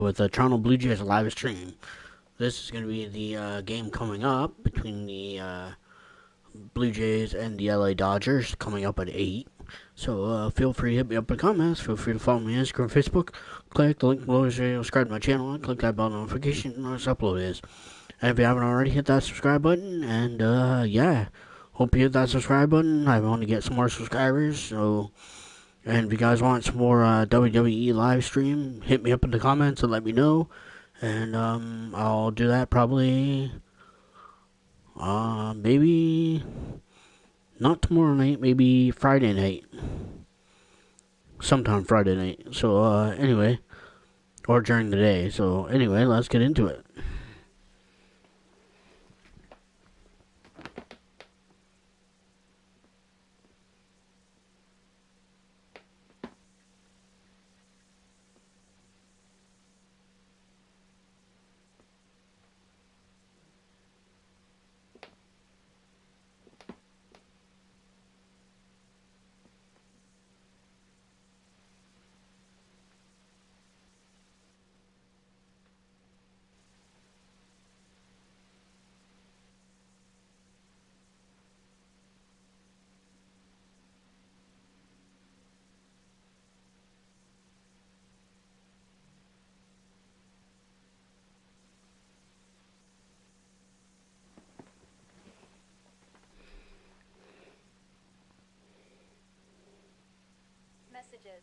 with the Toronto Blue Jays live stream. This is going to be the game coming up between the Blue Jays and the LA Dodgers coming up at 8. So feel free to hit me up in the comments. Feel free to follow me on Instagram, Facebook. Click the link below to subscribe to my channel and click that bell notification when this upload is. And if you haven't already, hit that subscribe button. And yeah, hope you hit that subscribe button. I want to get some more subscribers. So, and if you guys want some more WWE live stream, hit me up in the comments and let me know. And I'll do that probably maybe not tomorrow night, maybe Friday night. Sometime Friday night. So anyway, or during the day. So anyway, let's get into it. Messages.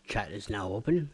Chat is now open.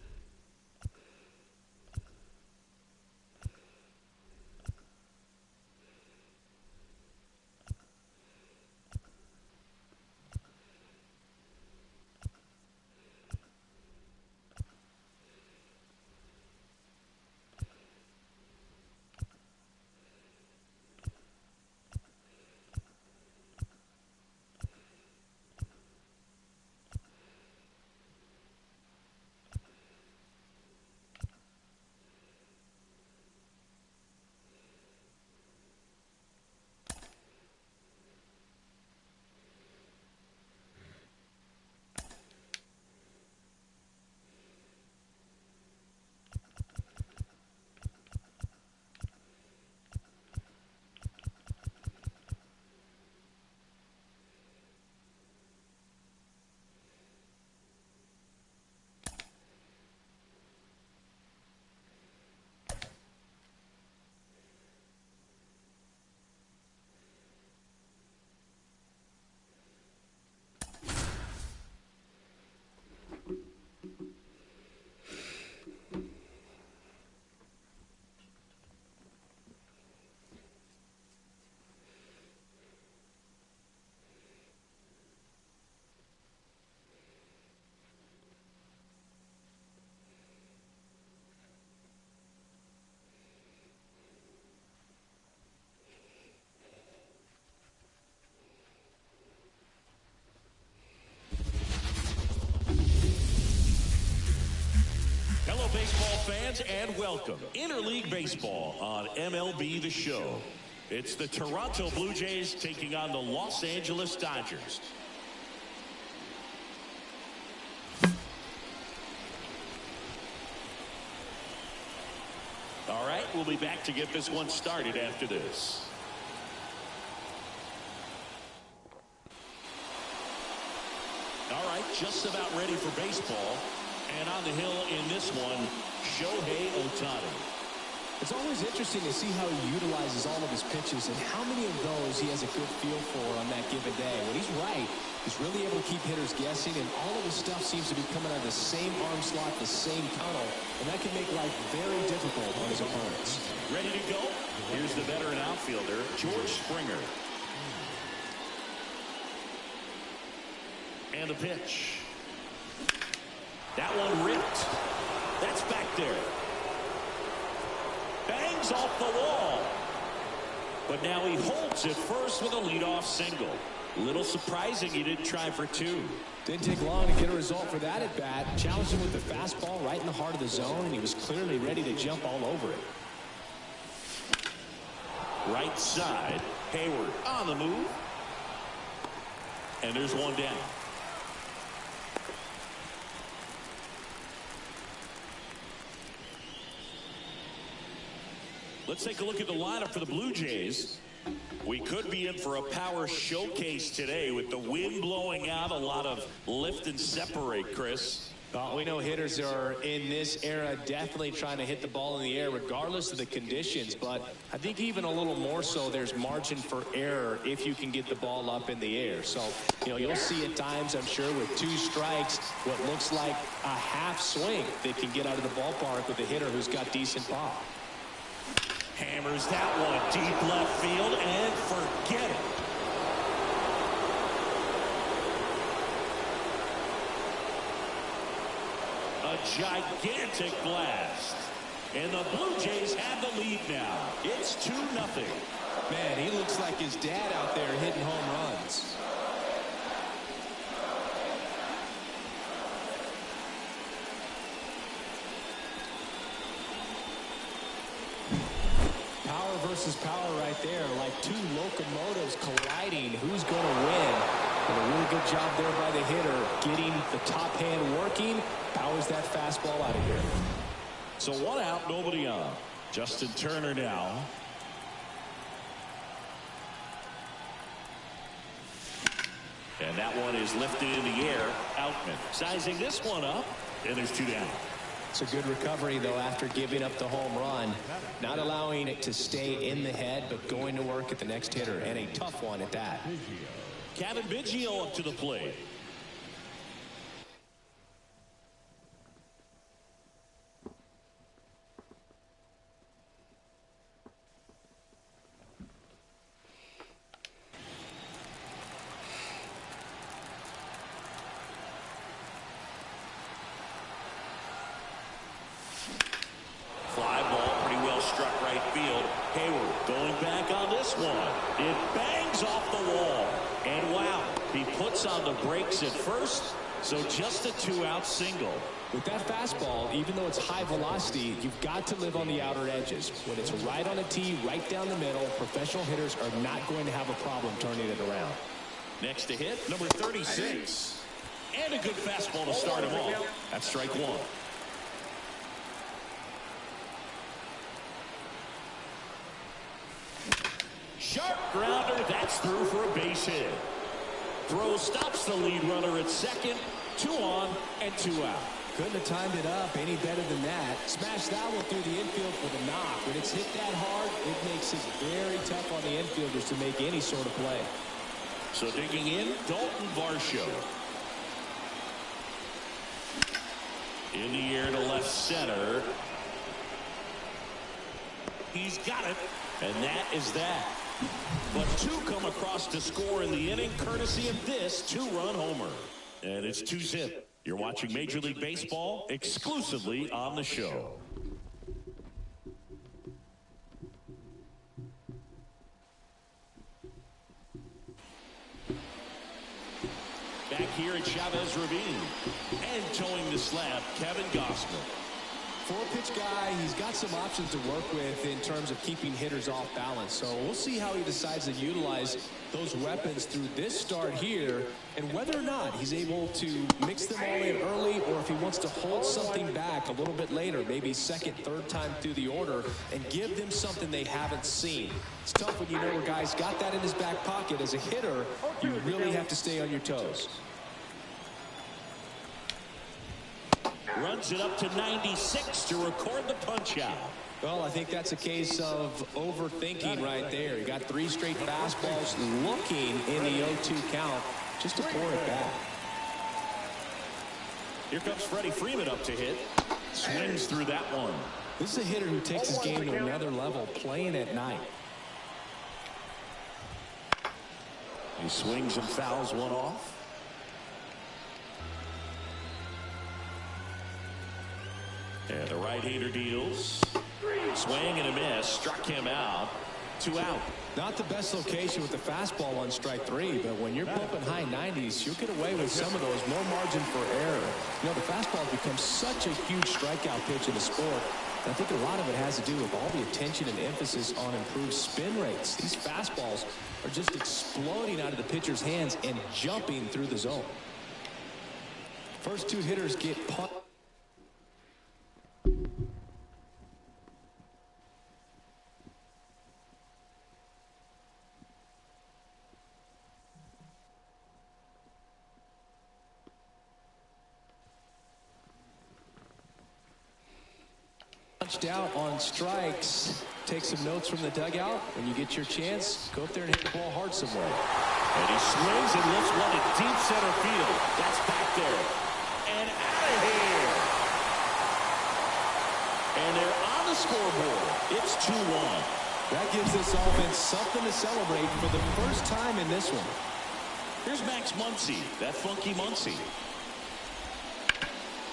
Hello, baseball fans, and welcome. Interleague Baseball on MLB The Show. It's the Toronto Blue Jays taking on the Los Angeles Dodgers. All right, we'll be back to get this one started after this. just about ready for baseball. And on the hill in this one, Shohei Ohtani. It's always interesting to see how he utilizes all of his pitches and how many of those he has a good feel for on that given day. When he's right, he's really able to keep hitters guessing, and all of his stuff seems to be coming out of the same arm slot, the same tunnel, and that can make life very difficult on his opponents. Ready to go? Here's the veteran outfielder, George Springer. And the pitch. That one ripped. That's back there. Bangs off the wall. But now he holds it first with a leadoff single. A little surprising he didn't try for two. Didn't take long to get a result for that at bat. Challenged him with the fastball right in the heart of the zone, and he was clearly ready to jump all over it. Right side. Hayward on the move. And there's one down. Let's take a look at the lineup for the Blue Jays. We could be in for a power showcase today with the wind blowing out, a lot of lift and separate, Chris. We know hitters are in this era definitely trying to hit the ball in the air regardless of the conditions, but I think even a little more so there's margin for error if you can get the ball up in the air. So, you'll see at times, I'm sure, with two strikes, what looks like a half swing that can get out of the ballpark with a hitter who's got decent pop. Hammers that one deep left field and forget it. A gigantic blast. And the Blue Jays have the lead now. It's 2-0. Man, he looks like his dad out there hitting home runs. Versus power right there, like two locomotives colliding. Who's going to win? And a really good job there by the hitter, getting the top hand working. Powers that fastball out of here. So 1 out, nobody on. Justin Turner now. And that one is lifted in the air. Outman sizing this one up, and there's 2 down. It's a good recovery, though, after giving up the home run. Not allowing it to stay in the head, but going to work at the next hitter, and a tough one at that. Kevin Biggio up to the plate. It bangs off the wall. And wow, he puts on the brakes at first. So just a 2-out single. With that fastball, even though it's high velocity, you've got to live on the outer edges. When it's right on a tee, right down the middle, professional hitters are not going to have a problem turning it around. Next to hit, number 36. And a good fastball to start him off. That's strike one. Sharp grounder, that's through for a base hit. Throw stops the lead runner at second. 2 on and 2 out. Couldn't have timed it up any better than that. Smashed that one through the infield for the knock. When it's hit that hard, it makes it very tough on the infielders to make any sort of play. So digging in, Dalton Varsho. In the air to left center. He's got it, and that is that. But 2 come across to score in the inning, courtesy of this 2-run homer. And it's 2-zip. You're watching Major League Baseball exclusively on the show. Back here at Chavez Ravine. And towing the slab, Kevin Gausman. 4-pitch guy, he's got some options to work with in terms of keeping hitters off balance. So we'll see how he decides to utilize those weapons through this start here, and whether or not he's able to mix them all in early, or if he wants to hold something back a little bit later, maybe second, third time through the order, and give them something they haven't seen. It's tough when you know a guy's got that in his back pocket. As a hitter, you really have to stay on your toes. runs it up to 96 to record the punch out. Well, I think that's a case of overthinking right there. He got 3 straight fastballs looking in the 0-2 count just to pour it back. Here comes Freddie Freeman up to hit. Swings through that one. This is a hitter who takes his game to another level, playing at night. He swings and fouls one off. And the right-hander deals. Swing and a miss. Struck him out. 2 out. Not the best location with the fastball on strike 3, but when you're pumping high 90s, you'll get away with some of those. More margin for error. You know, the fastball has become such a huge strikeout pitch in the sport. I think a lot of it has to do with all the attention and emphasis on improved spin rates. These fastballs are just exploding out of the pitcher's hands and jumping through the zone. First 2 hitters get pumped. Punched out on strikes. Take some notes from the dugout. When you get your chance, go up there and hit the ball hard somewhere. And he swings and lifts one to deep center field. That's back there. And out of here. And they're on the scoreboard. It's 2-1. That gives this offense something to celebrate for the first time in this one. Here's Max Muncy, that funky Muncy.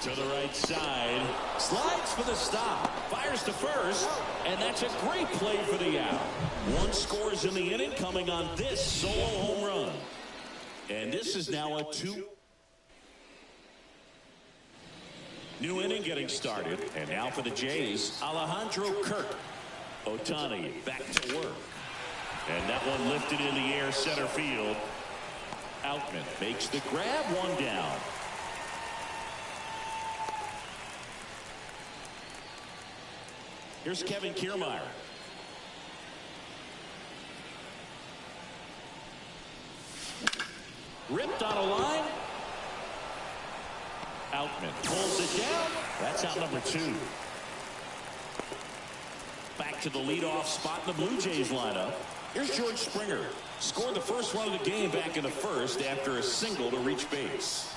To the right side, slides for the stop, fires to first, and that's a great play for the out. 1 scores in the inning, coming on this solo home run. And this is now a 2. New inning getting started, and now for the Jays, Alejandro Kirk. Ohtani back to work. And that one lifted in the air, center field. Outman makes the grab, 1 down. Here's Kevin Kiermaier. Ripped on a line. Outman pulls it down. That's out number 2. Back to the leadoff spot in the Blue Jays lineup. Here's George Springer. Scored the first run of the game back in the first after a single to reach base.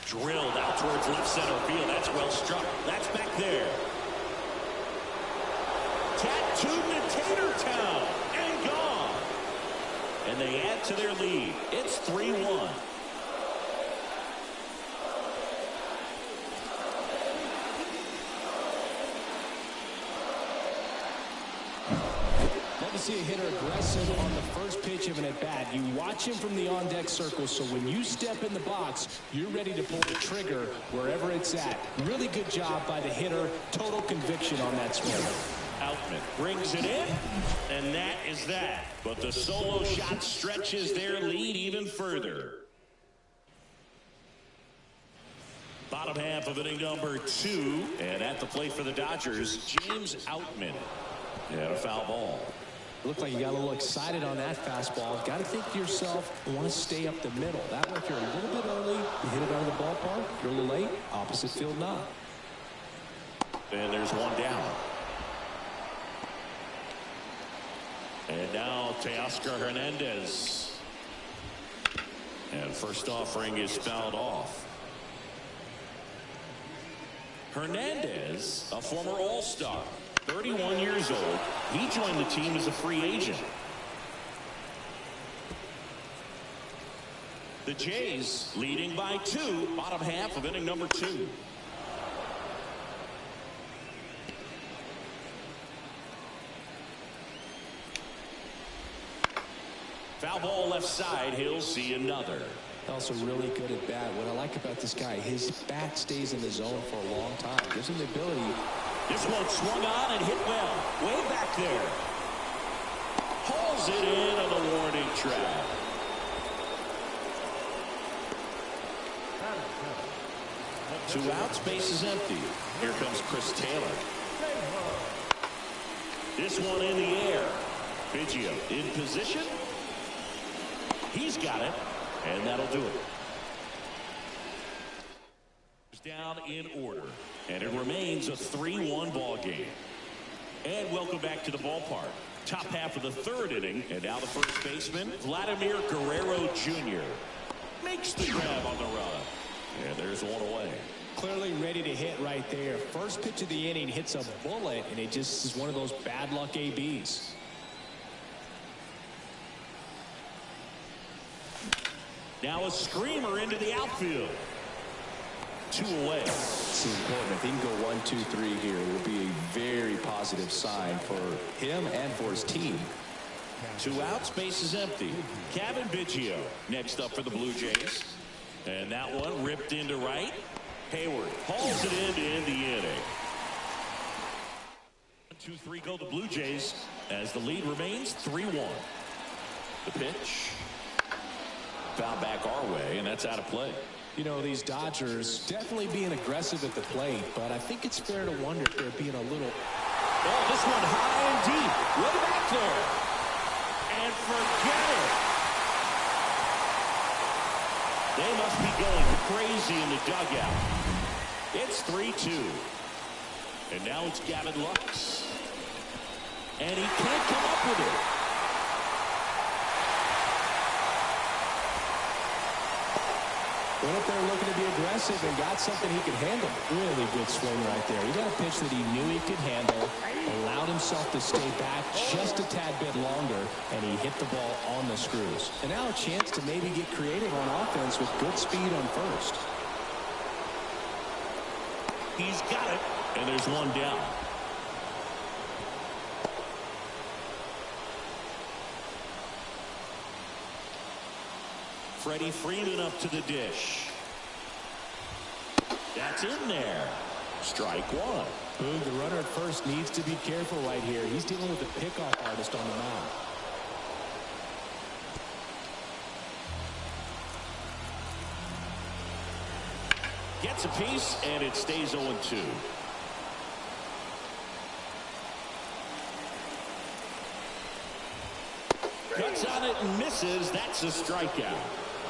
Drilled out towards left center field. That's well struck. That's back there. Tattooed to Tatertown and gone. And they add to their lead. It's 3-1. Love to see a hitter aggressive on the first pitch of an at-bat. You watch him from the on-deck circle, so when you step in the box, you're ready to pull the trigger wherever it's at. Really good job by the hitter. Total conviction on that swing. Outman brings it in, and that is that. But the solo shot stretches their lead even further. Bottom half of inning number 2, and at the plate for the Dodgers, James Outman. And a foul ball. Looked like you got a little excited on that fastball. Got to think to yourself, you want to stay up the middle. That way, if you're a little bit early, you hit it out of the ballpark. If you're a little late, opposite field not. And there's 1 down. And now Teoscar Hernandez. And first offering is fouled off. Hernandez, a former All-Star, 31 years old. He joined the team as a free agent. The Jays leading by 2, bottom half of inning number 2. Foul ball left side. He'll see another. Also really good at bat. What I like about this guy, his bat stays in the zone for a long time. Gives him the ability. This one swung on and hit well. Way back there. Hauls it in on the warning track. Two outs, base is empty. Here comes Chris Taylor. This one in the air. Biggio in position. He's got it, and that'll do it. Down in order. And it remains a 3-1 ball game. And welcome back to the ballpark. Top half of the third inning. And now the first baseman, Vladimir Guerrero Jr. makes the grab on the run. And there's one away. Clearly ready to hit right there. First pitch of the inning hits a bullet, and it just is one of those bad luck ABs. Now a screamer into the outfield. 2 away. It's important. If he can go 1, 2, 3 here, it will be a very positive sign for him and for his team. 2 outs, base is empty. Kevin Biggio next up for the Blue Jays. And that one ripped into right. Hayward hauls it in to end the inning. 1-2-3 go the Blue Jays as the lead remains 3-1. The pitch. Foul back our way, and that's out of play. You know, these Dodgers definitely being aggressive at the plate, but I think it's fair to wonder if they're being a little... Oh, this one high and deep. Way back there. And forget it. They must be going crazy in the dugout. It's 3-2. And now it's Gavin Lux. And he can't come up with it. Went up there looking to be aggressive and got something he could handle. Really good swing right there. He got a pitch that he knew he could handle, allowed himself to stay back just a tad bit longer, and he hit the ball on the screws. And now a chance to maybe get creative on offense with good speed on first. He's got it, and there's one down. Freddie Freeman up to the dish. That's in there. Strike 1. Boog, the runner at first needs to be careful right here. He's dealing with the pickoff artist on the mound. Gets a piece, and it stays 0-2. Cuts on it and misses. That's a strikeout.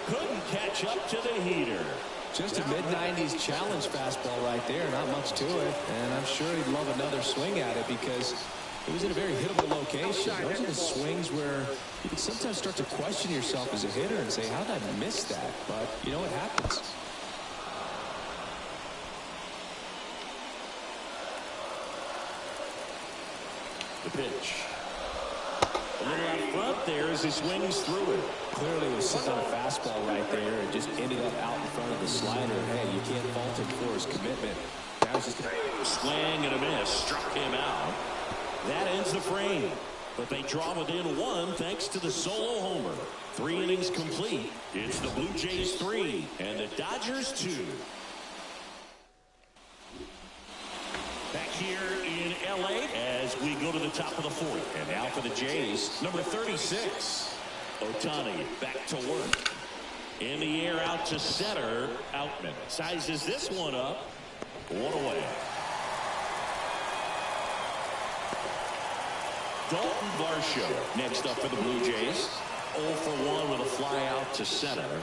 Couldn't catch up to the heater. Just a mid-90s challenge fastball right there. Not much to it. And I'm sure he'd love another swing at it because it was in a very hittable location. Those are the swings where you can sometimes start to question yourself as a hitter and say, how did I miss that? But, you know, it happens. The pitch. A little out front there as he swings through it. Clearly was sitting on a fastball right there and just ended up out in front of the slider. Hey, you can't fault him for his commitment. That was just a swing and a miss. Struck him out. That ends the frame. But they draw within 1 thanks to the solo homer. 3 innings complete. It's the Blue Jays 3 and the Dodgers 2. Back here in L.A. as we go to the top of the 4th. And now for the Jays, number 36. Ohtani back to work. In the air out to center. Outman sizes this one up. 1 away. Dalton Varsho next up for the Blue Jays. 0 for 1 with a fly out to center.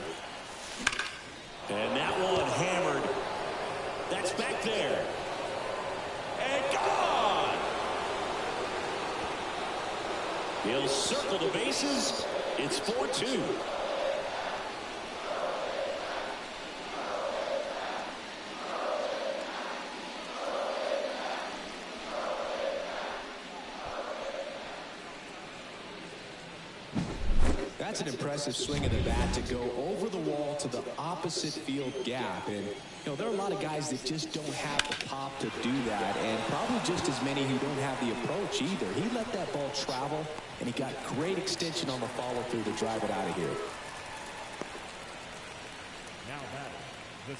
And that one hammered. That's back there. And gone! He'll circle the bases. It's 4-2. That's an impressive swing of the bat to go over the wall to the opposite field gap. And, you know, there are a lot of guys that just don't have the pop to do that, and probably just as many who don't have the approach either. He let that ball travel, and he got great extension on the follow-through to drive it out of here.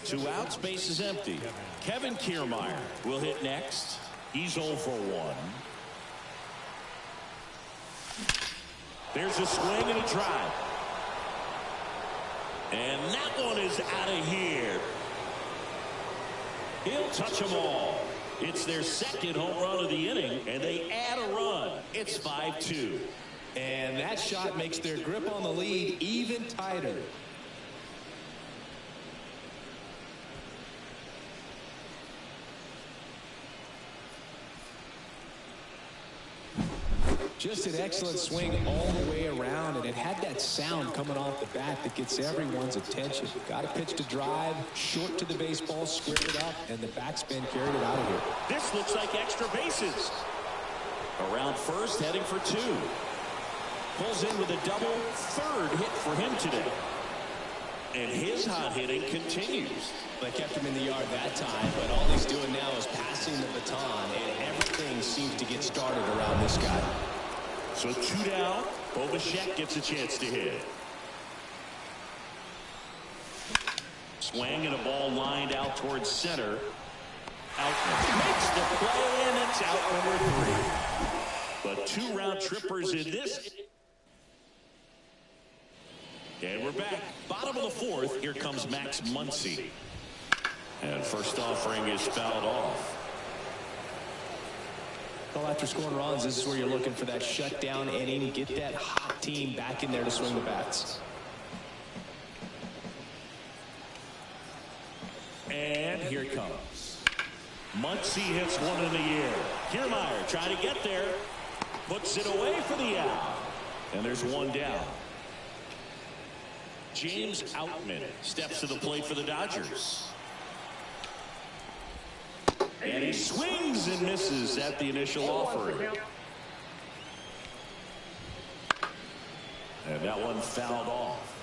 2 outs, base is empty. Kevin Kiermaier will hit next. He's 0 for 1. There's a swing and a drive. And that one is out of here. He'll touch them all. It's their second home run of the inning, and they add a run. It's 5-2. And that shot makes their grip on the lead even tighter. Just an excellent swing all the way around, and it had that sound coming off the bat that gets everyone's attention. Got a pitch to drive, short to the baseball, squared it up, and the backspin carried it out of here. This looks like extra bases. Around first, heading for 2. Pulls in with a double, third hit for him today. And his hot hitting continues. They kept him in the yard that time, but all he's doing now is passing the baton, and everything seems to get started around this guy. So 2 down. Bobachek gets a chance to hit. Swing and a ball lined out towards center. Outman makes the play, and it's out number 3. But 2 round trippers in this. And we're back. Bottom of the 4th. Here comes Max Muncy. And first offering is fouled off. Well, after scoring runs, this is where you're looking for that shutdown inning. Get that hot team back in there to swing the bats. And here it comes. Muncy hits one in the air. Kiermaier trying to get there. Puts it away for the out. And there's 1 down. James Outman steps to the plate for the Dodgers. And he swings and misses at the initial offering. And that one fouled off.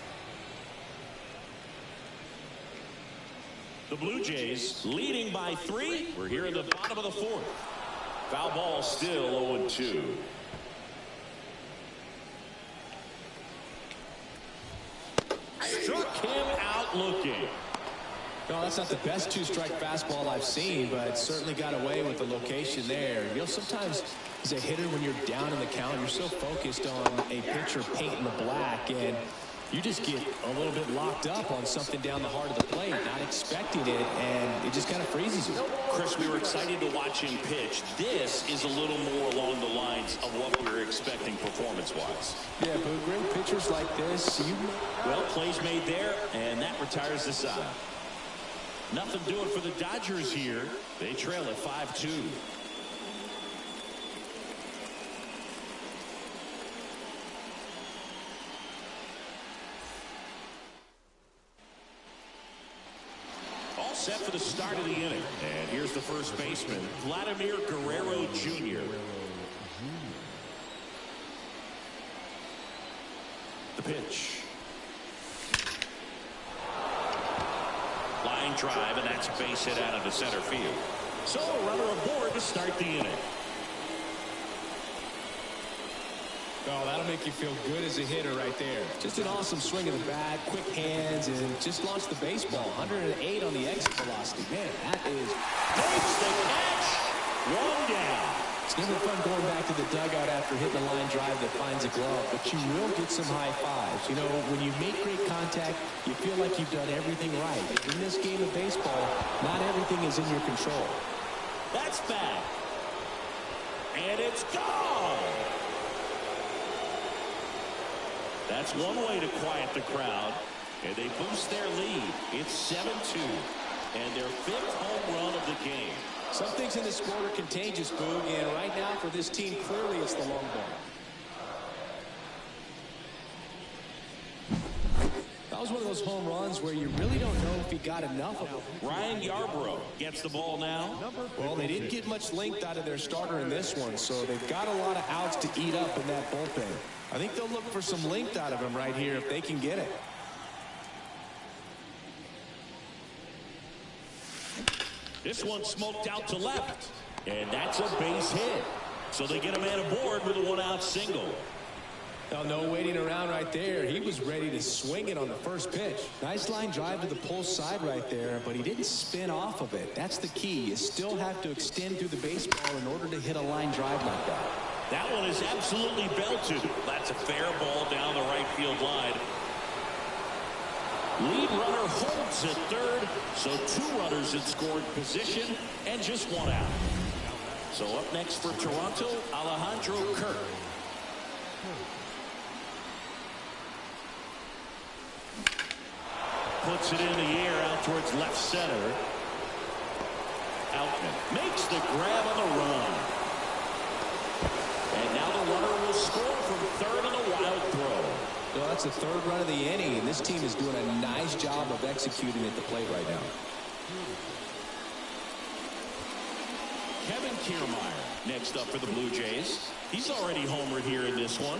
The Blue Jays leading by 3. We're here in the bottom of the 4th. Foul ball still 0-2. Struck him out looking. No, that's not the best 2-strike fastball I've seen, but certainly got away with the location there. You know, sometimes as a hitter, when you're down in the count, you're so focused on a pitcher painting the black, and you just get a little bit locked up on something down the heart of the plate, not expecting it, and it just kind of freezes you. Chris, we were excited to watch him pitch. This is a little more along the lines of what we were expecting performance-wise. Yeah, but great pitchers like this, well, plays made there, and that retires the side. Nothing doing for the Dodgers here. They trail at 5-2. All set for the start of the inning. And here's the first baseman, Vladimir Guerrero Jr. The pitch. Line drive, and that's a base hit out into center field. So a runner aboard to start the inning. Oh, that'll make you feel good as a hitter right there. Just an awesome swing of the bat, quick hands, and just launched the baseball. 108 on the exit velocity. Man, that is... Takes the catch. 1 down. It's never fun going back to the dugout after hitting a line drive that finds a glove, but you will get some high fives. You know, when you make great contact, you feel like you've done everything right. In this game of baseball, not everything is in your control. That's back. And it's gone. That's one way to quiet the crowd. And they boost their lead. It's 7-2. And their 5th home run of the game. Some things in this sport are contagious, Boog, and right now for this team, clearly it's the long ball. That was one of those home runs where you really don't know if he got enough of it. Ryan Yarbrough gets the ball now. Well, they didn't get much length out of their starter in this one, so they've got a lot of outs to eat up in that bullpen. I think they'll look for some length out of him right here if they can get it. This one smoked out to left. And that's a base hit. So they get a man aboard with a 1-out single. Now, no waiting around right there. He was ready to swing it on the first pitch. Nice line drive to the pull side right there, but he didn't spin off of it. That's the key. You still have to extend through the baseball in order to hit a line drive like that. That one is absolutely belted. That's a fair ball down the right field line. Lead runner holds at third, so 2 runners in scoring position and just 1 out. So up next for Toronto, Alejandro Kirk. Puts it in the air out towards left center. Outman makes the grab on the run. And now the runner will it's the third run of the inning, and this team is doing a nice job of executing at the plate right now. Kevin Kiermaier next up for the Blue Jays. He's already homered here in this one.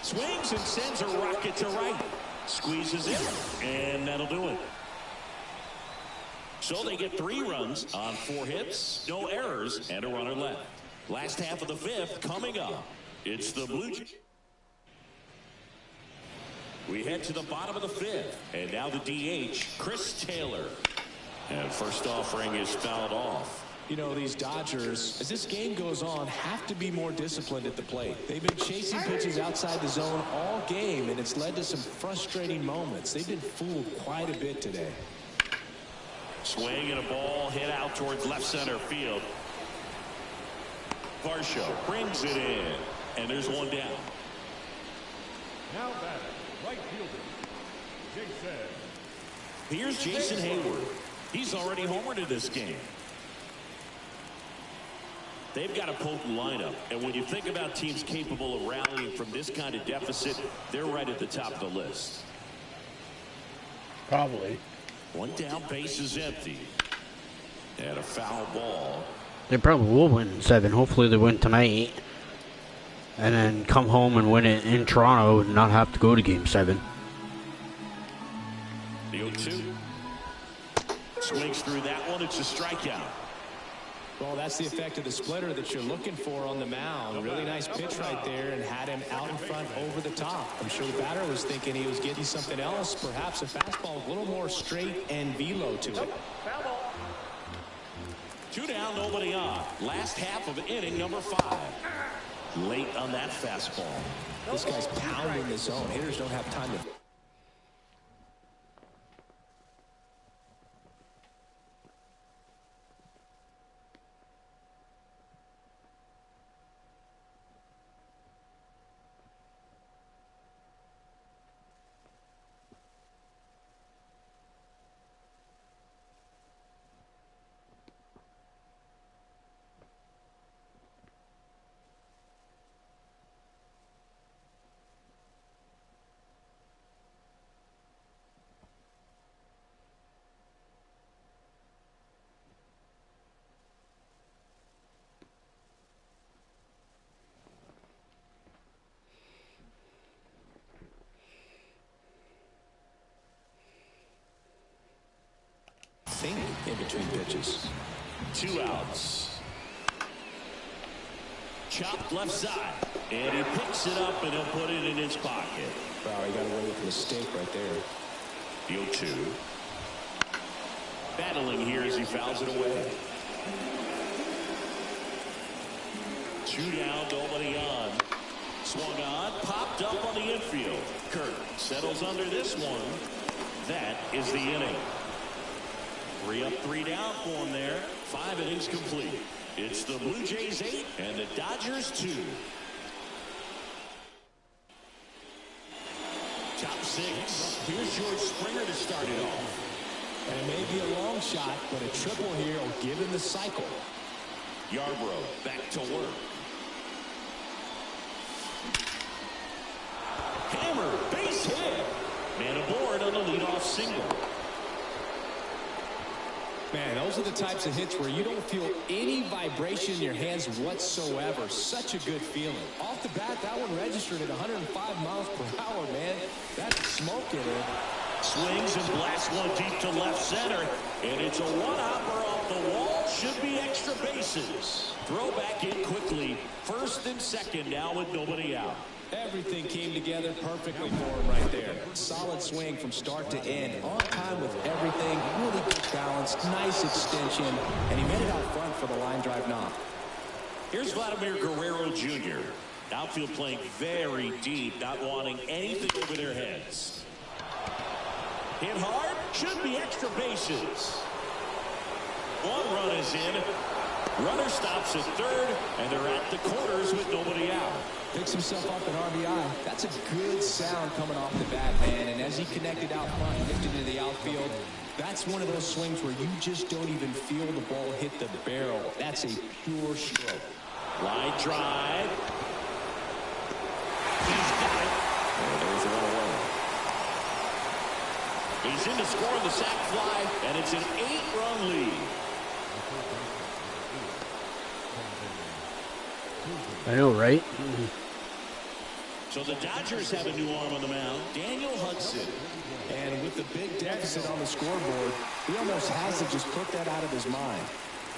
Swings and sends a rocket to right. Squeezes it, and that'll do it. So they get 3 runs on 4 hits, no errors, and a runner left. Last half of the 5th coming up. It's the Blue Jays. We head to the bottom of the 5th, and now the DH, Chris Taylor. And first offering is fouled off. You know, these Dodgers, as this game goes on, have to be more disciplined at the plate. They've been chasing pitches outside the zone all game, and it's led to some frustrating moments. They've been fooled quite a bit today. Swing and a ball hit out towards left center field. Varsho brings it in, and there's one down. Now batting, right fielder, Jason. Here's Jason Hayward. He's already homered in this game. They've got a potent lineup, and when you think about teams capable of rallying from this kind of deficit, they're right at the top of the list. Probably. One down, base is empty. And a foul ball. They probably will win 7. Hopefully they win tonight. And then come home and win it in Toronto and not have to go to Game 7. The 0-2. Swings through that one. It's a strikeout. Well, that's the effect of the splitter that you're looking for on the mound. Really nice pitch right there and had him out in front over the top. I'm sure the batter was thinking he was getting something else, perhaps a fastball with a little more straight and velo to it. 2 down, nobody on. Last half of inning number 5. Late on that fastball. This guy's pounding the zone. Hitters don't have time to... in between pitches. 2 outs. Chopped left side. And he picks it up and he'll put it in his pocket. Wow, he got away with a mistake right there. The 0-2. Battling here as he fouls it away. 2 down, nobody on. Swung on, popped up on the infield. Kirk settles under this one. That is the inning. 3 up, 3 down for him there. 5 innings complete. It's the Blue Jays 8 and the Dodgers 2. Top 6. Here's George Springer to start it off. And it may be a long shot, but a triple here will give him the cycle. Yarbrough back to work. Hammer, base hit. Man aboard on the leadoff single. Man, those are the types of hits where you don't feel any vibration in your hands whatsoever. Such a good feeling. Off the bat, that one registered at 105 miles per hour, man. That's smoke in it. Swings and blasts one deep to left center. And it's a one-hopper off the wall. Should be extra bases. Throw back in quickly. First and second now with nobody out. Everything came together perfectly for him right there. Solid swing from start to end. On time with everything. Really good balance. Nice extension. And he made it out front for the line drive knock. Here's Vladimir Guerrero Jr. Outfield playing very deep, not wanting anything over their heads. Hit hard. Should be extra bases. One run is in. Runner stops at third, and they're at the corners with nobody out. Picks himself up an RBI. That's a good sound coming off the bat, man. And as he connected out front, lifted into the outfield, that's one of those swings where you just don't even feel the ball hit the barrel. That's a pure stroke. Line drive. in to score on the sac fly, and it's an 8-run lead. I know, right? So the Dodgers have a new arm on the mound, Daniel Hudson. And with the big deficit on the scoreboard, he almost has to just put that out of his mind.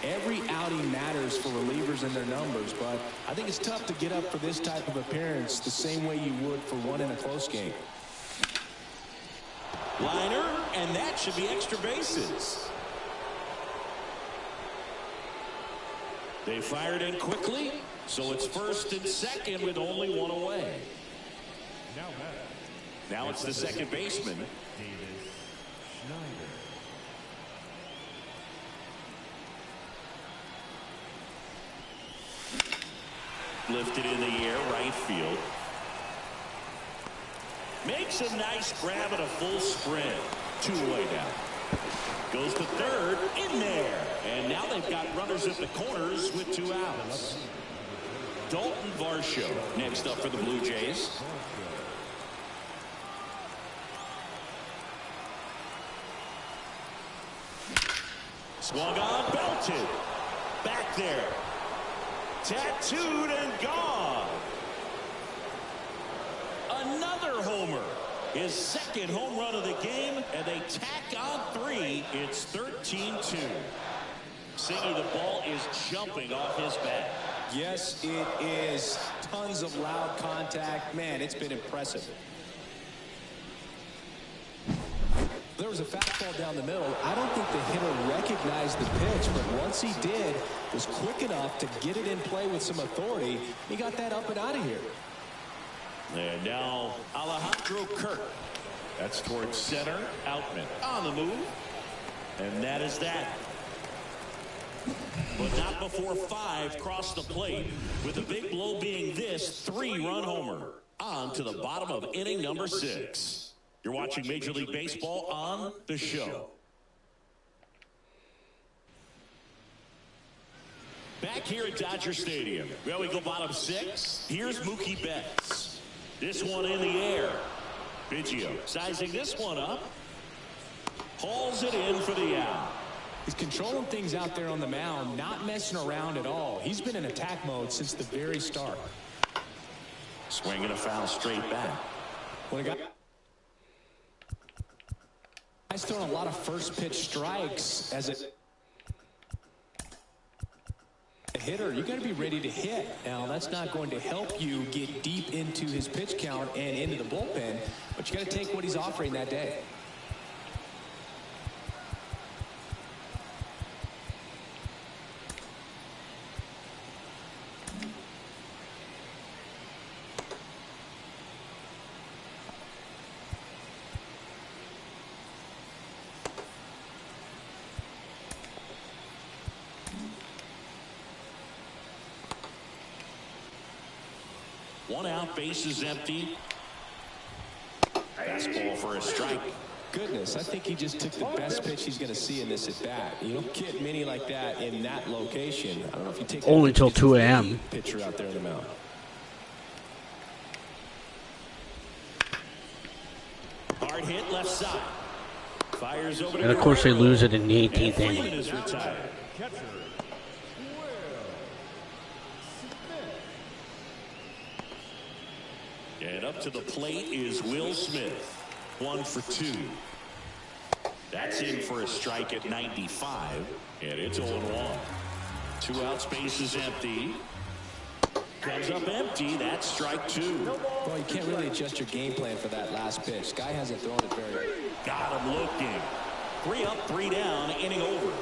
Every outing matters for relievers and their numbers, but I think it's tough to get up for this type of appearance the same way you would for one in a close game. Liner, and that should be extra bases. They fired in quickly, so it's first and second with only one away. Now it's the second baseman. Lifted in the air, right field. Makes a nice grab at a full sprint. 2 away now. Goes to third, in there. And now they've got runners at the corners with 2 outs. Dalton Varsho next up for the Blue Jays. Swung on, belted. Back there. Tattooed and gone. Another homer. His second home run of the game, and they tack on 3. It's 13-2. Singy, the ball is jumping off his bat. Yes, it is. Tons of loud contact. Man, it's been impressive. There was a fastball down the middle. I don't think the hitter recognized the pitch, but once he did, was quick enough to get it in play with some authority. He got that up and out of here. And now Alejandro Kirk. That's towards center. Outman on the move. And that is that. But not before 5 cross the plate, with the big blow being this 3-run homer. On to the bottom of inning number 6. You're watching Major League Baseball on The Show. Back here at Dodger Stadium. Well, we go bottom 6. Here's Mookie Betts. This one in the air. Biggio sizing this one up. Hauls it in for the out. He's controlling things out there on the mound, not messing around at all. He's been in attack mode since the very start. Swinging a foul straight back. When a guy's throwing a lot of first pitch strikes as a hitter, you got to be ready to hit. Now, that's not going to help you get deep into his pitch count and into the bullpen, but you got to take what he's offering that day. One out, base is empty. Fastball for a strike. Goodness, I think he just took the best pitch he's going to see in this at bat. You don't get many like that in that location. I don't know if you take only till 2 a.m. pitcher out there in the mound. Hard hit left side. Fires over to And of course they Guerrero. lose it in the 18th And Freeman inning. is retired. Catcher, And up to the plate is Will Smith. 1 for 2. That's in for a strike at 95. And it's 0-1. 2 outs, base is empty. Comes up empty. That's strike 2. Well, you can't really adjust your game plan for that last pitch. Guy hasn't thrown it very well. Got him looking. 3 up, 3 down, inning over.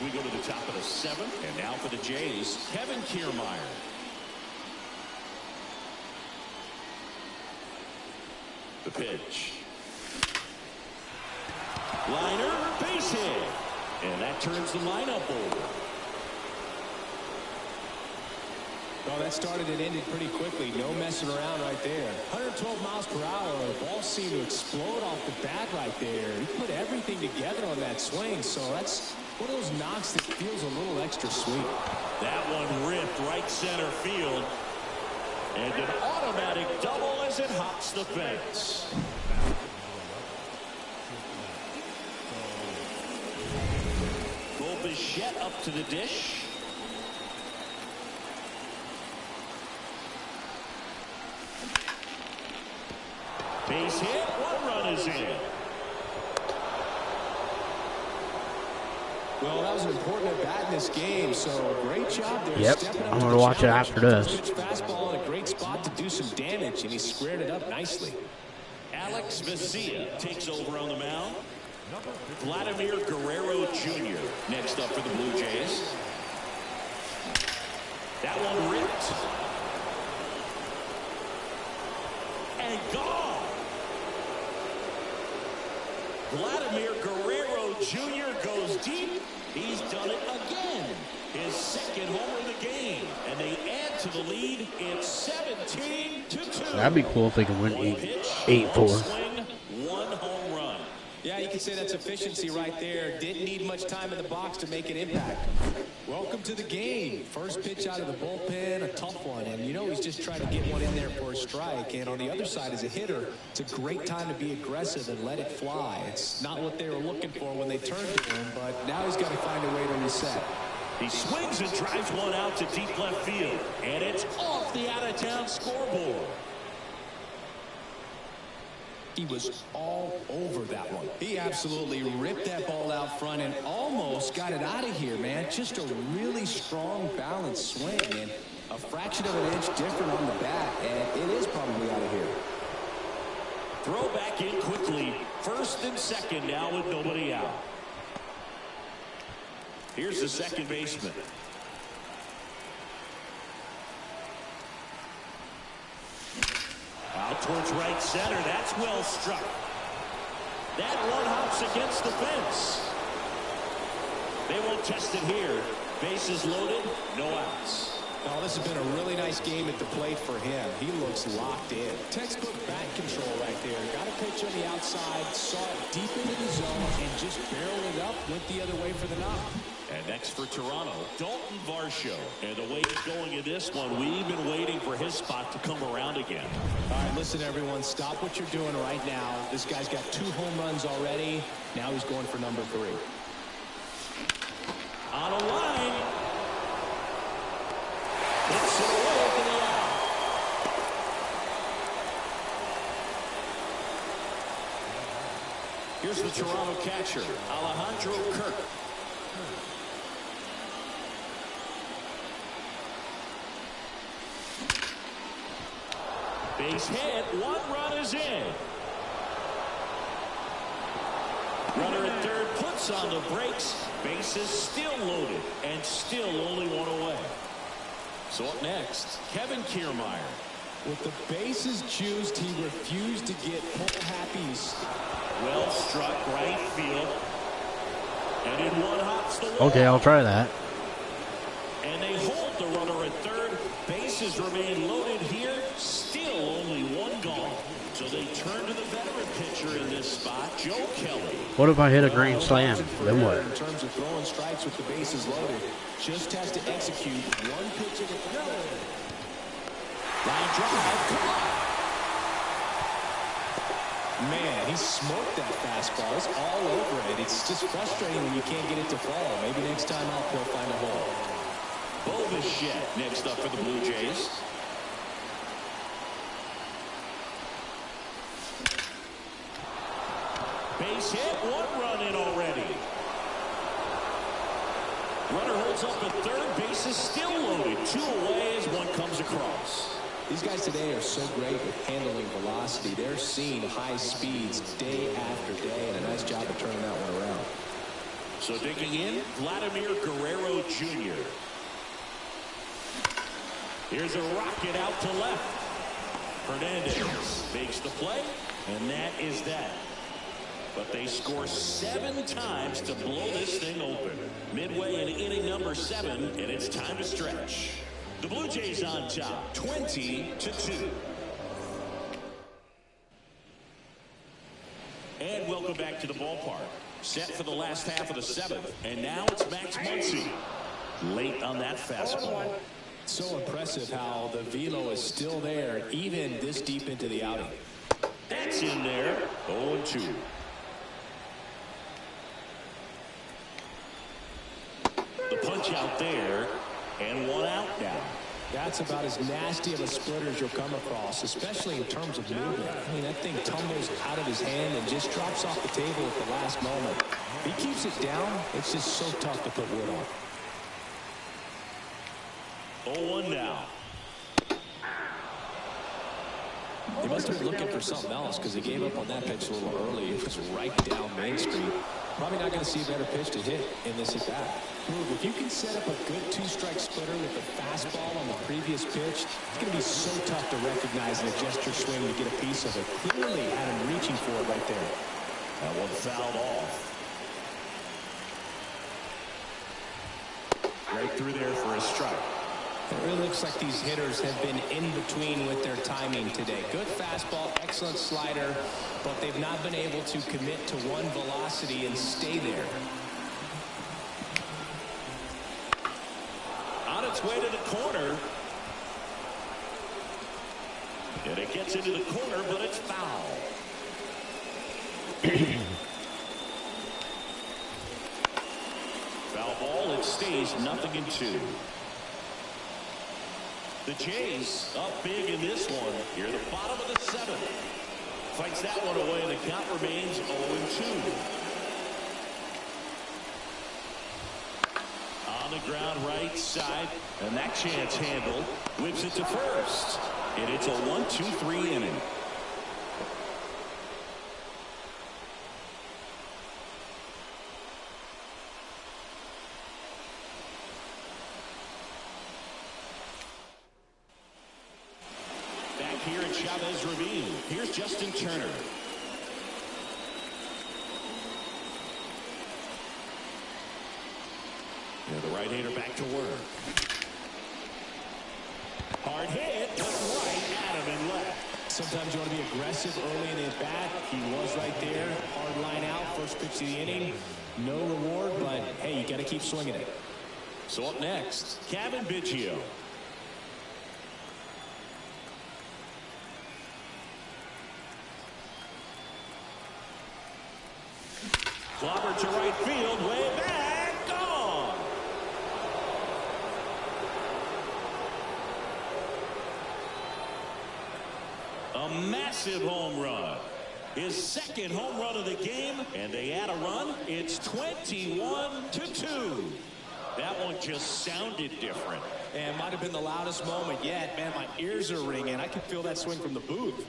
We go to the top of the 7th, and now for the Jays, Kevin Kiermaier. The pitch. Liner, base hit. And that turns the lineup over. Well, that started and ended pretty quickly. No messing around right there. 112 miles per hour. The ball seemed to explode off the bat right there. He put everything together on that swing. So that's one of those knocks that feels a little extra sweet. That one ripped right center field. And an automatic double as it hops the fence. Bichette up to the dish. Base hit, 1 run is in. Well, that was an important at bat in this game, so great job there. Yep, I'm going to watch it after this. Fastball in a great spot to do some damage, and he squared it up nicely. Alex Vesia takes over on the mound. Vladimir Guerrero Jr. next up for the Blue Jays. That one ripped. And gone. Vladimir Guerrero Jr. goes deep. He's done it again. His second homer of the game. And they add to the lead. It's 17-2. That'd be cool if they could win 8-4. One home run. Yeah, you can say that's efficiency right there. Didn't need much time in the box to make an impact. Welcome to the game. First pitch out of the bullpen, a tough one. And you know he's just trying to get one in there for a strike. And on the other side, as a hitter, it's a great time to be aggressive and let it fly. It's not what they were looking for when they turned to him, but now he's got to find a way to reset. He swings and drives one out to deep left field. And it's off the out-of-town scoreboard. He was all over that one. He absolutely ripped that ball out front and almost got it out of here, man. Just a really strong, balanced swing, and a fraction of an inch different on the bat, and it is probably out of here. Throw back in quickly. First and second now with nobody out. Here's the second baseman. Out towards right center. That's well struck. That one hops against the fence. They won't test it here. Bases loaded, no outs. Well, this has been a really nice game at the plate for him. He looks locked in. Textbook bat control right there. Got a pitch on the outside, saw it deep into the zone, and just barreled it up, went the other way for the knock. And next for Toronto, Dalton Varsho. And the way he's going in this one, we've been waiting for his spot to come around again. All right, listen, everyone, stop what you're doing right now. This guy's got 2 home runs already. Now he's going for number 3. On a line. Hits it away for the out. Here's the Toronto catcher, Alejandro Kirk. Base hit, 1 run is in. Runner at third puts on the brakes. Bases still loaded and still only 1 away. So up next, Kevin Kiermaier. With the bases juiced, he refused to get pull happies. Well struck right field. And in one hops the wall. Okay, I'll try that. And they hold the runner at third. Bases remain loaded here. Still only 1 gone. So they turn to the veteran pitcher in this spot, Joe Kelly. What if I hit a grand slam? Then what? In terms of throwing strikes with the bases loaded, just has to execute 1 pitch at a time. Line drive. Man, he smoked that fastball. It's all over it. It's just frustrating when you can't get it to fall. Maybe next time out he'll find a hole. Bo Bichette next up for the Blue Jays. Base hit, 1 run in already. Runner holds up at third. Base is still loaded. 2 away as 1 comes across. These guys today are so great with handling velocity. They're seeing high speeds day after day, and a nice job of turning that one around. So digging in, Vladimir Guerrero Jr. Here's a rocket out to left. Hernandez makes the play, and that is that. But they score 7 times to blow this thing open. Midway in inning number 7, and it's time to stretch. The Blue Jays on top, 20-2. And welcome back to the ballpark. Set for the last half of the seventh. And now it's Max Muncy. Late on that fastball. So impressive how the velo is still there even this deep into the outing. That's in there. 0-2. The punch out there. And one out now. That's about as nasty of a splitter as you'll come across, especially in terms of movement. I mean, that thing tumbles out of his hand and just drops off the table at the last moment. If he keeps it down, it's just so tough to put wood on. 0-1 now. He must have been looking for something else because he gave up on that pitch a little early. It was right down Main Street. Probably not going to see a better pitch to hit in this at-bat. If you can set up a good two-strike splitter with the fastball on the previous pitch, it's going to be so tough to recognize and adjust your swing to get a piece of it. Clearly had him reaching for it right there. That one fouled off. Right through there for a strike. It really looks like these hitters have been in between with their timing today. Good fastball, excellent slider, but they've not been able to commit to one velocity and stay there. On its way to the corner. And it gets into the corner, but it's foul. Foul ball, it stays 0-2. The Jays up big in this one. Here at the bottom of the seventh. Fights that one away, and the count remains 0-2. On the ground right side, and that chance handled. Whips it to first. And it's a 1-2-3 inning. Here at Chavez Ravine. Here's Justin Turner. And the right-hander back to work. Hard hit, but right at him and left. Sometimes you want to be aggressive early in the at-bat. He was right there. Hard line out. First pitch of the inning. No reward, but hey, you got to keep swinging it. So up next, Kevin Biggio. Clobber to right field, way back, gone. A massive home run. His second home run of the game, and they add a run. It's 21-2. That one just sounded different. And might have been the loudest moment yet. Man, my ears are ringing. I can feel that swing from the booth.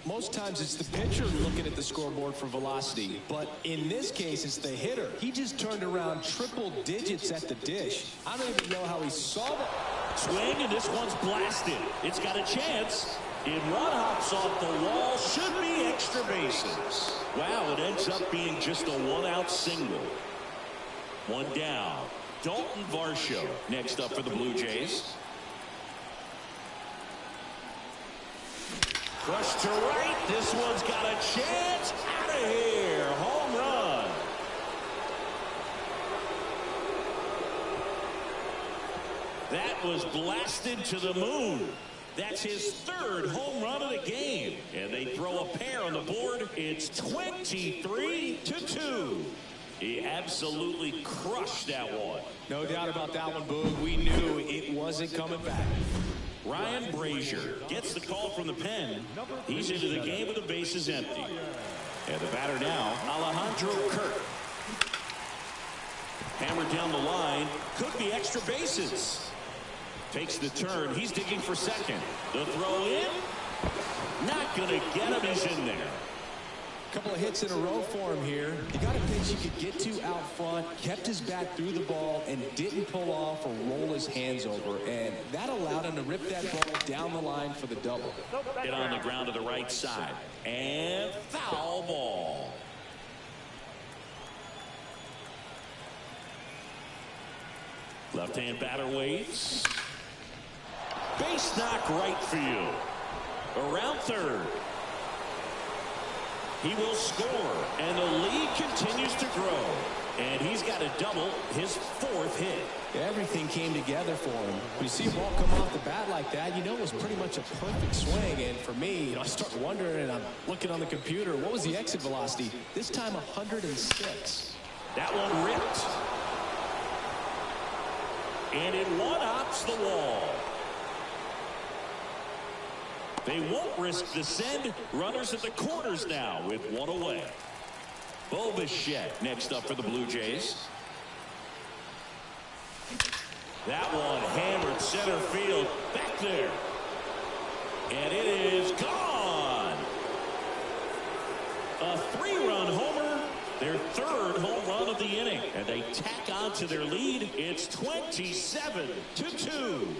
Most times it's the pitcher looking at the scoreboard for velocity, but in this case it's the hitter. He just turned around triple digits at the dish. I don't even know how he saw that. Swing, and this one's blasted. It's got a chance. If one hops off the wall, should be extra bases. Wow, it ends up being just a one-out single. One down. Dalton Varsho next up for the Blue Jays. Crush to right. This one's got a chance. Out of here. Home run. That was blasted to the moon. That's his third home run of the game. And they throw a pair on the board. It's 23-2. He absolutely crushed that one. No doubt about that one, Boog. We knew it wasn't coming back. Ryan Brazier gets the call from the pen. He's into the game with the bases empty. And the batter now, Alejandro Kirk. Hammered down the line. Could be extra bases. Takes the turn. He's digging for second. The throw in. Not going to get him. He's in there. Couple of hits in a row for him here. He got a pitch he could get to out front, kept his bat through the ball, and didn't pull off or roll his hands over. And that allowed him to rip that ball down the line for the double. Hit on the ground to the right side. And foul ball. Left-hand batter waits. Base knock right field. Around third. He will score, and the lead continues to grow. And he's got a double, his 4th hit. Everything came together for him. When you see a ball come off the bat like that, you know it was pretty much a perfect swing. And for me, I start wondering, and I'm looking on the computer, what was the exit velocity? This time 106. That one ripped. And it one-hops the wall. They won't risk the send. Runners at the corners now with one away. Bo Bichette next up for the Blue Jays. That one hammered center field back there. And it is gone. A 3-run homer. Their 3rd home run of the inning. And they tack on to their lead. It's 27-2.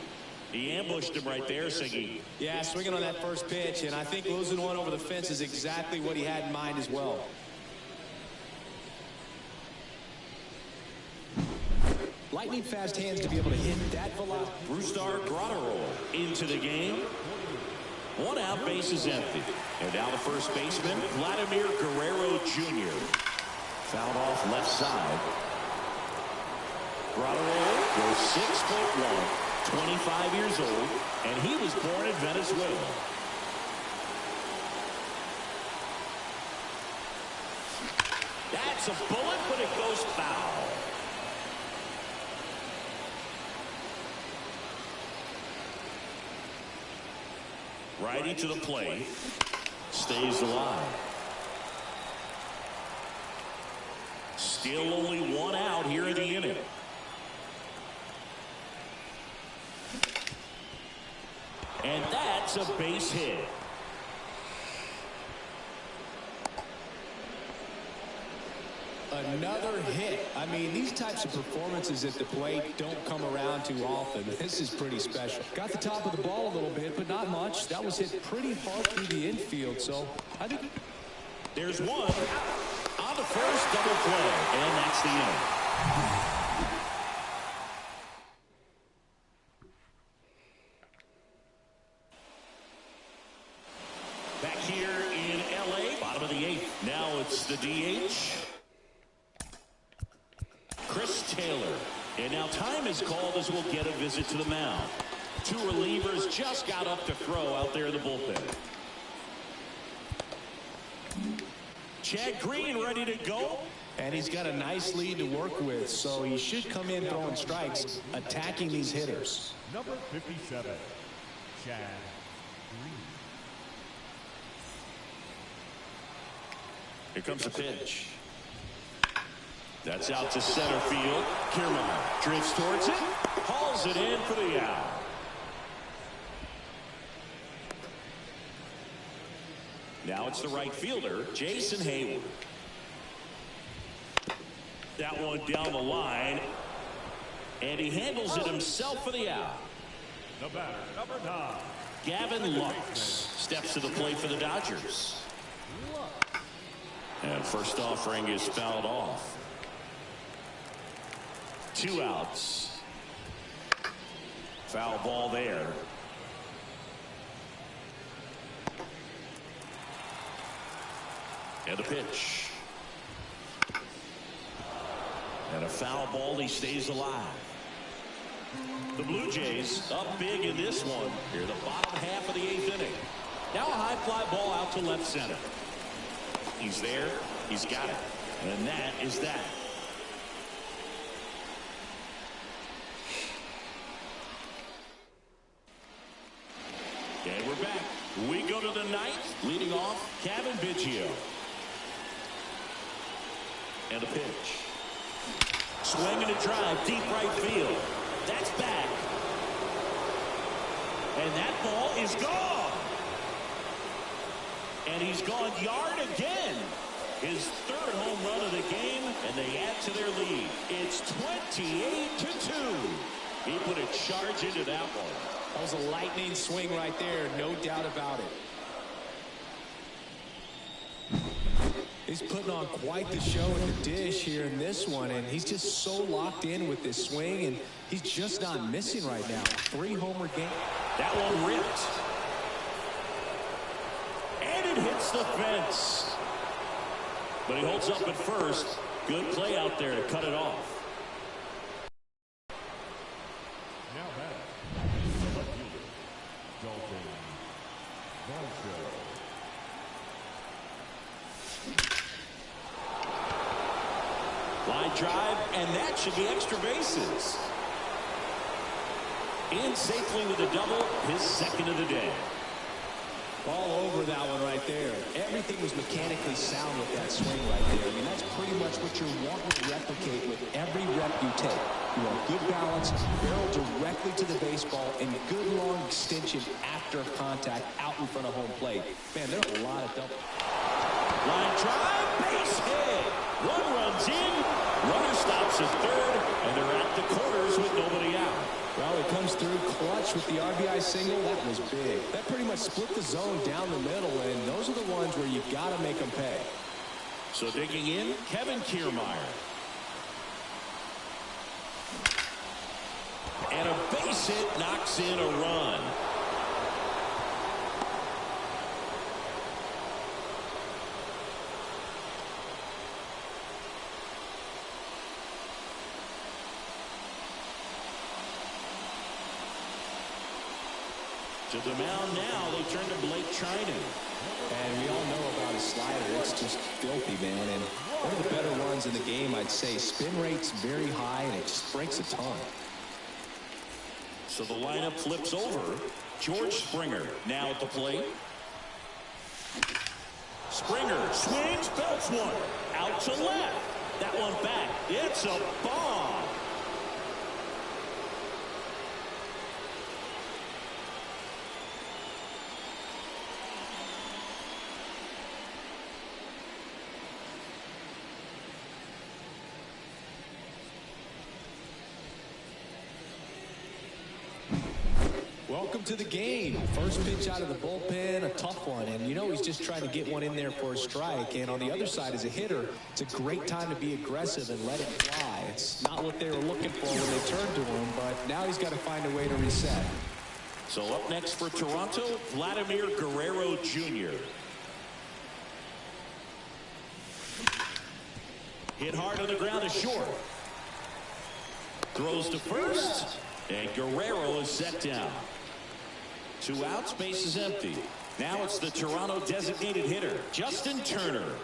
He ambushed him right there, Siggy. Yeah, swinging on that first pitch, and I think losing one over the fence is exactly what he had in mind as well. Lightning fast hands to be able to hit that velocity. Brusdar Graterol into the game. 1 out, base is empty. And now the first baseman, Vladimir Guerrero Jr. Fouled off left side. Graterol goes 6'1". 25 years old, and he was born in Venezuela. That's a bullet, but it goes foul. Righty to the plate. Stays alive. Still only 1 out here in the inning. And that's a base hit. Another hit. I mean, these types of performances at the plate don't come around too often. This is pretty special. Got the top of the ball a little bit, but not much. That was hit pretty hard through the infield, so I think there's one on the first double play, and that's the inning. Back here in L.A., bottom of the 8th. Now it's the DH, Chris Taylor. And now time is called as we'll get a visit to the mound. 2 relievers just got up to throw out there in the bullpen. Chad Green ready to go. And he's got a nice lead to work with, so he should come in throwing strikes, attacking these hitters. Number 57, Chad Green. Here comes a pitch. That's out to center field. Kiermaier drifts towards it, hauls it in for the out. Now it's the right fielder, Jason Hayward. That one down the line, and he handles it himself for the out. The batter, number 9. Gavin Lux steps to the plate for the Dodgers. And first offering is fouled off. 2 outs. Foul ball there. And a pitch. And a foul ball. He stays alive. The Blue Jays up big in this one. Here, the bottom half of the 8th inning. Now a high fly ball out to left center. He's there. He's got it. And that is that. And we're back. We go to the 9th. Leading off, Kevin Biggio. And a pitch. Swing and a drive, deep right field. That's back. And that ball is gone. And he's gone yard again. His 3rd home run of the game, and they add to their lead. It's 28-2. He put a charge into that one. That was a lightning swing right there, no doubt about it. He's putting on quite the show at the dish here in this one, and he's just so locked in with this swing, and he's just not missing right now. 3-homer game. That one ripped. And it hits the fence. But he holds up at first. Good play out there to cut it off. Now back, Dalton Varsho. Line drive, and that should be extra bases. In safely with a double, his second of the day. All over that one right there. Everything was mechanically sound with that swing right there. I mean, that's pretty much what you're wanting to replicate with every rep you take. You want good balance, barrel directly to the baseball, and good long extension after contact out in front of home plate. Man, there are a lot of double. Line drive, base hit. One runs in, runner stops at third, and they're at the corners with nobody out. Well, he comes through clutch with the RBI single. That was big. That pretty much split the zone down the middle, and those are the ones where you got to make them pay. So digging in, Kevin Kiermaier. And a base hit knocks in a run. To the mound now, they turn to Blake Trinan. And we all know about his slider. It's just filthy, man. And one of the better runs in the game, I'd say. Spin rate's very high, and it just breaks a ton. So the lineup flips over. George Springer now at the plate. Springer swings, belts one. Out to left. That one back. It's a bomb. Welcome to the game. First pitch out of the bullpen, a tough one. And you know he's just trying to get one in there for a strike. And on the other side, as a hitter, it's a great time to be aggressive and let it fly. It's not what they were looking for when they turned to him, but now he's got to find a way to reset. So up next for Toronto, Vladimir Guerrero Jr. Hit hard on the ground to short. Throws to first, and Guerrero is set down. 2 outs, base is empty. Now it's the Toronto designated hitter, Justin Turner.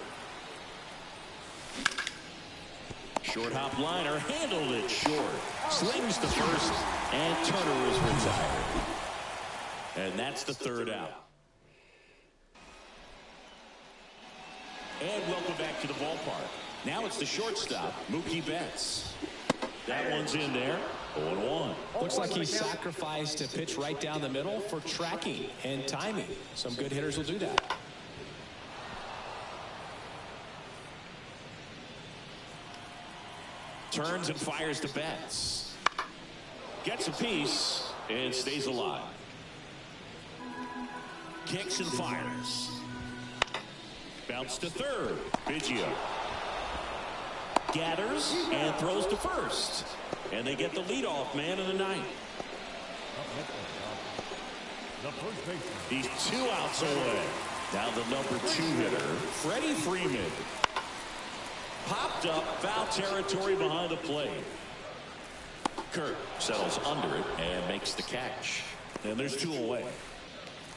Short hop liner, handled it short. Slings to first, and Turner is retired. And that's the 3rd out. And welcome back to the ballpark. Now it's the shortstop, Mookie Betts. That one's in there. 0-1. Looks like he sacrificed a pitch right down the middle for tracking and timing. Some good hitters will do that. Turns and fires to Betts. Gets a piece and stays alive. Kicks and fires. Bounce to third. Biggio. Gathers and throws to first. And they get the leadoff man in the 9th. He's 2 outs away. Now the number 2 hitter, Freddie Freeman. Popped up, foul territory behind the plate. Kirk settles under it and makes the catch. And there's 2 away.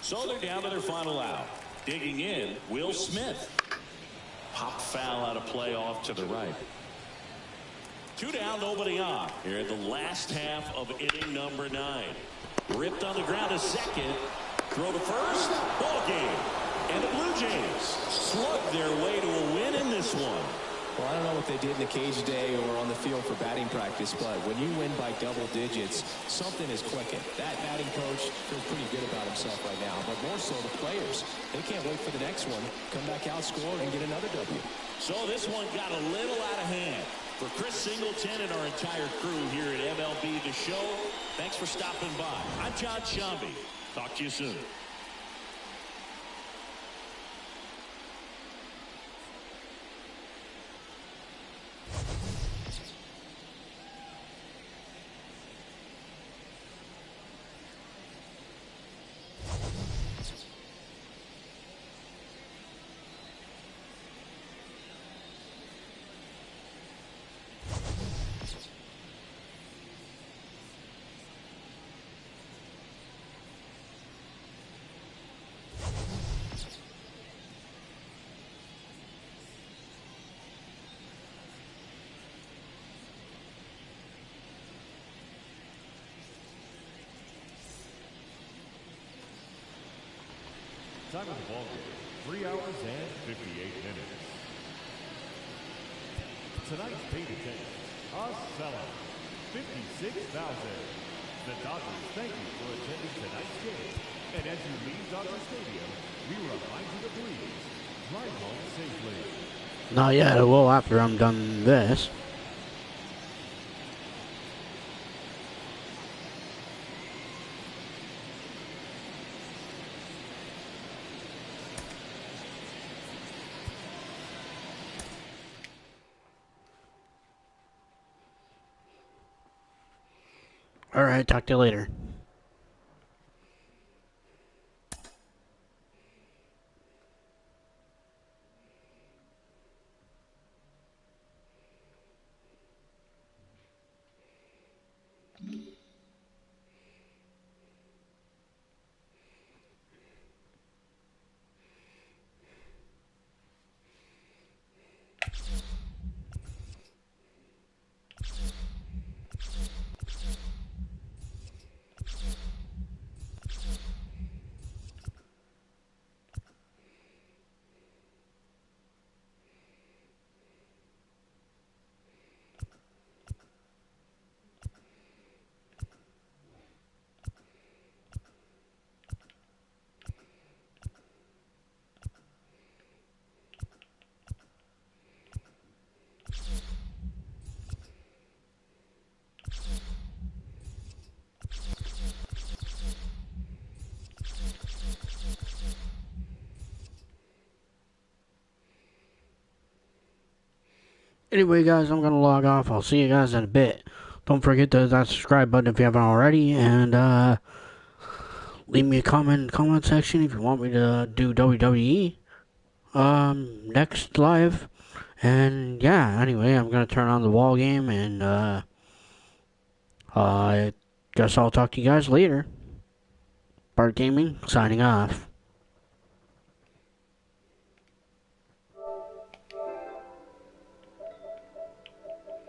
So they're down to their final out. Digging in, Will Smith. Pop foul out of play off to the right. 2 down, nobody on. Here in the last half of inning number 9. Ripped on the ground to second. Throw to first. Ball game. And the Blue Jays slugged their way to a win in this one. Well, I don't know what they did in the cage today or on the field for batting practice, but when you win by double digits, something is clicking. That batting coach feels pretty good about himself right now, but more so the players. They can't wait for the next one. Come back out, score, and get another W. So this one got a little out of hand. For Chris Singleton and our entire crew here at MLB The Show, thanks for stopping by. I'm John Shambi. Talk to you soon. Time of the ball game, 3 hours and 58 minutes. Tonight's paid attendance, a sellout, 56,000. The Dodgers thank you for attending tonight's game. And as you leave Dodger Stadium, we remind you to please drive home safely. Not yet, I will after I'm done this. Alright, talk to you later. Anyway, guys, I'm going to log off. I'll see you guys in a bit. Don't forget to hit that subscribe button if you haven't already. And leave me a comment in the comment section if you want me to do WWE next live. And yeah, anyway, I'm going to turn on the wall game. And I guess I'll talk to you guys later. Bart Gaming, signing off.